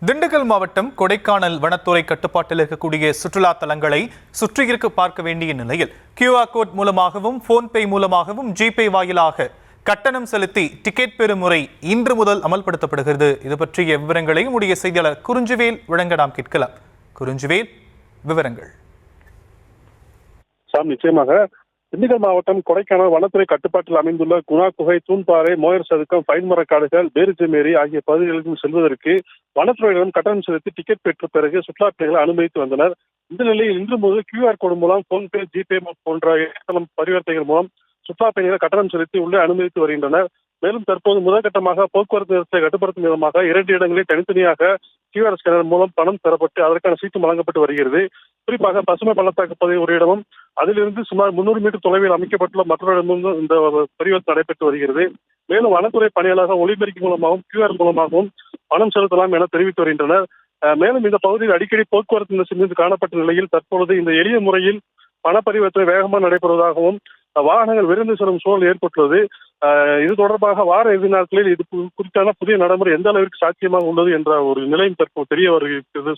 திண்டுக்கல் மாவட்டம் கொடைக்கானல் வனத்துறை கட்டுப்பாட்டில் இருக்கக்கூடிய சுற்றுலா தலங்களை சுற்றியிருக்க பார்க்க வேண்டிய நிலையில் QR கோட் மூலமாகவும் போன்பே மூலமாகவும் ஜிபே வாயிலாக கட்டணம் செலுத்தி டிக்கெட் பெறும் முறை இன்று முதல் அமல்படுத்தப்படுகிறது. இது பற்றிய விவரங்களை உடைய செய்தியாளர் குறிஞ்சிவேல் வழங்க நாம் கேட்கலாம். குறிஞ்சிவேல், விவரங்கள். நிச்சயமாக திண்டுக்கல் மாவட்டம் கொடைக்கானல் வனத்துறை கட்டுப்பாட்டில் அமைந்துள்ள குணா குகை, தூண்பாறை, மோயர் சதுக்கம், பைன் மரக்காடுகள், பேரிஜமேரி ஆகிய பகுதிகளுக்கும் செல்வதற்கு வனத்துறையிடம் கட்டணம் செலுத்தி டிக்கெட் பெற்ற பிறகு சுற்றுலா பயணிகளை அனுமதித்து வந்தனர். இந்த நிலையில் இன்று முதல் QR கோடு மூலம் போன்பே, ஜிபே போன்ற பரிவர்த்தனைகள் மூலம் சுற்றுலா பயணிகளை கட்டணம் செலுத்தி உள்ளே அனுமதித்து வருகின்றனர். மேலும் தற்போது முதற்கட்டமாக போக்குவரத்து நெரிசலை கட்டுப்படுத்தும் விதமாக 2 இடங்களில் தனித்தனியாக QR ஸ்கேனர் மூலம் பணம் பெறப்பட்டு அதற்கான சீட்டு வழங்கப்பட்டு வருகிறது. குறிப்பாக பசுமை பள்ளத்தாக்கு பகுதி ஒரு இடமும் அதிலிருந்து சுமார் 300 மீட்டர் தொலைவில் அமைக்கப்பட்டுள்ள மற்றொரு இடமும் இந்த பரிவர்த்தனை நடைபெற்று வருகிறது. மேலும் வனத்துறை பணியாளர்கள் ஒளிபெருக்கி மூலமாகவும் QR மூலமாகவும் பணம் செலுத்தலாம் என தெரிவித்து வருகின்றனர். மேலும் இந்த பகுதியில் அடிக்கடி போக்குவரத்து நெரிசல் காணப்பட்ட நிலையில் தற்பொழுது இந்த எளிய முறையில் பண பரிவர்த்தனை வேகமாக நடைபெறுவதாகவும் வாகனங்கள் விரைந்து செல்லும் சூழல் ஏற்பட்டுள்ளது. இது தொடர்பாக வார இறுதி நாட்களில் இது குறித்தான புதிய நடைமுறை எந்த அளவிற்கு சாத்தியமாக உள்ளது என்ற ஒரு நிலையும் தற்போது தெரிய வருகிறது.